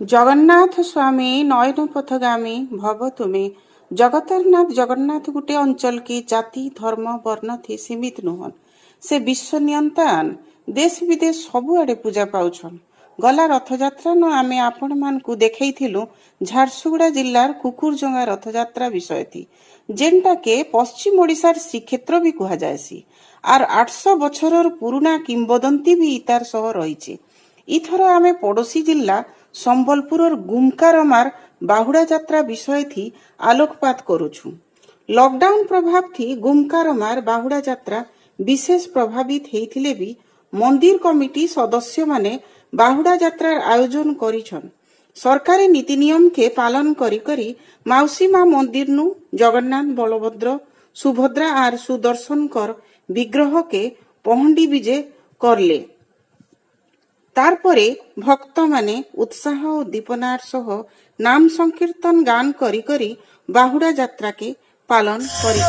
जगन्नाथ स्वामी नयन पथगामी भव तुमे। जगतरनाथ जगन्नाथ गोटे अंचल की जाति धर्म वर्ण थी सीमित नुहन। से विश्व नियंतान देश विदेश सबुआड़े पूजा पाउछन। गला रथयात्रा न आमे आपण मानकु देखैथिलु झारसुगुड़ा जिल्लार कुकुरजंगा रथयात्रा विषय थी, जेनटा के पश्चिम ओडिशार श्रीक्षेत्र भी कुहा जायसी। आर 800 बछरर पुराना किंबदंती भी इतार सह रहिছে। इथर आमे पड़ोसी जिल्ला संबलपुर गुमकारमार बाहुड़ा यात्रा विषय थी आलोकपात करुछु। लॉकडाउन प्रभाव थी गुमकारमार बाहुड़ा यात्रा विशेष प्रभावित हेथिले भी मंदिर कमिटी सदस्य माने बाहुड़ा यात्रार आयोजन करिछन। सरकारी नीति नियम के पालन करी करी माउसी माँ मंदिर नु जगन्नाथ बलभद्र सुभद्रा आर सुदर्शन कर विग्रह के पहंडी विजे करले। तारपरे भक्त माने उत्साह और दीपनार सह नाम संकीर्तन गान करी करी बाहुड़ा यात्रा के पालन करी।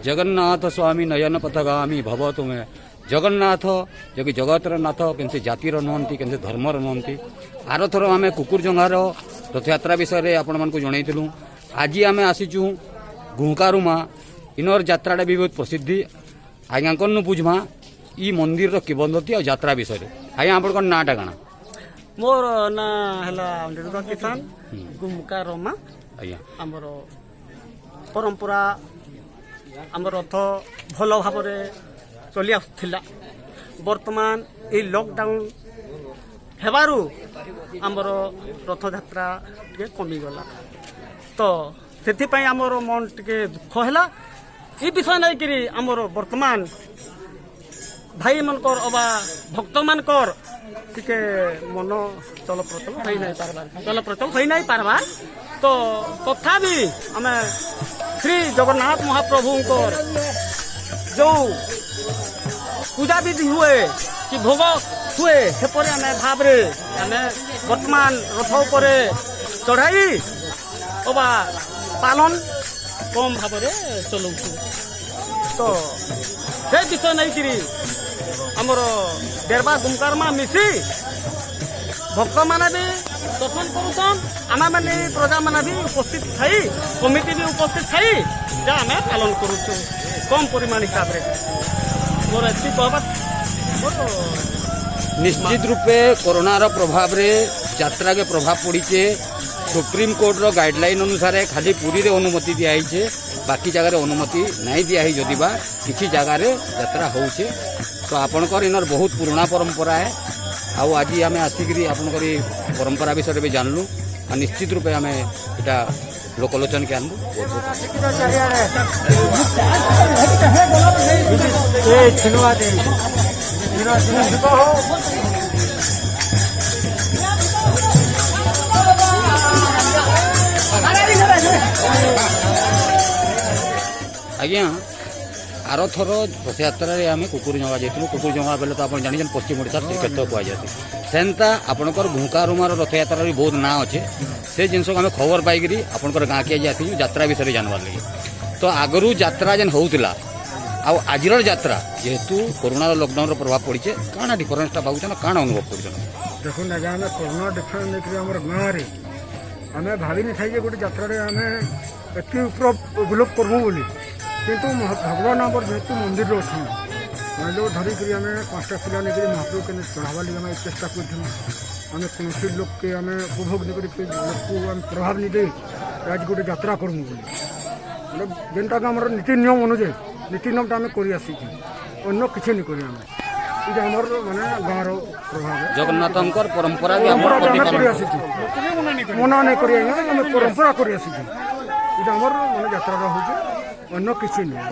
जगन्नाथ स्वामी नयन पथगामी भव तुमे। जगन्नाथ जो कि जगतर नाथ के जातिर नुहति के धर्मर नुहति। आर थर आम कुकुरजंगार रथयात्रा विषय आपण मानक जनईलु। आज आम आसीचु गुंकारुमा इनर यात्राटा भी बहुत प्रसिद्धि। आज्ञा कनु बुझमा ई मंदिर किंवदंती और यात्रा विषय। आज्ञा आप नाटा काना? मोर ना हला किसान गुमकारमा। आज्ञा आमर परंपरा आम रथ भल भाव चली आसुला। वर्तमान ये लॉकडाउन हेबारु आमर रथ यात्रा टे कमिगला, तो से आमर मन टे दुख है। ये विषय नहीं कि आमर वर्तमान भाई मनकर अबा भक्त मानकर टिके मन चलप्रचल हो नहीं पारबार। तो तथापि आम श्री जगन्नाथ महाप्रभु जो पूजा विधि हुए कि भोग हुए सेपरी आम भाव आम वर्तमान रथ उपर चढ़ाई अबा पालन कम भाव चलाऊ। तो से विषय नहीं कि आमर डेरबा गुमकारमा मिसी भक्त माने भी दर्शन करुन। आम मैंने प्रजा मैंने भी उपस्थित थी, कमिटी भी उपस्थित थी, जहाँ आम पालन करुचु कम परिमाण हिसाब से। मोर एति कहबा निश्चित रूपे कोरोना रो प्रभाव रे यात्रा के प्रभाव पड़ी। सुप्रीम कोर्ट रो गाइडलाइन अनुसार खाली पुरी रे अनुमति दिया है, बाकी जगह रे अनुमति नहीं दिया है। जदि बा किसी जगह रे यात्रा होउछे तो आपनकर इनर बहुत पुराना परंपरा है। आउ आज आम आसिक आपनकर परंपरा विषय भी जानलु। और निश्चित रूपे आम इटा लोकलोचन के आनबू। आज्ञा आर थर रथ यात्रा आम कुकुरजंगा जाइलु। कुकुरजंगा बेले तो आप जानी पश्चिम ओडिशा श्रीक्षेत्र कहुए। सेन्ता आपणकर गुंकारुमार रथ यात्रा भी बहुत ना अच्छे। से जिनस आम खबर पाई आपंकर गाँव के जाती यात्रा विषय जानवर लगे। तो आगु यात्रा जेन होता आज यात्रा जेहेतु कोरोना लॉकडाउन प्रभाव पड़ी कौन डिफरेन्सटा भावुन कौन अनुभव कर? देखो आज आम कोरोना डिफरेन्स देखिए आम गाँव में आम भावी नहीं था गोटे यात्रा आम एत उपलब्ध करमु बोली, किंतु भगवान आम जेहतु मंदिर अच्छे जो धरिक आम 5टा पिला नहीं महाप्रभु के चढ़ावा लगे आम चेष्टा करूँ। आम कौन लोक के आम उपभोग नहीं लोक को आम प्रभाव नहीं दे आज गोटे यात्रा करमु बोली मतलब जेनटा आम नीति नियम अनुजाई नीति नियमटा आम कर अन्य किसी नहीं करें। ये आमर माने गाँव प्रभाव जगन्नाथ परंपरा मना नहीं करें परंपरा कर आमर माने यात्रा हो अन्य किसी नहीं।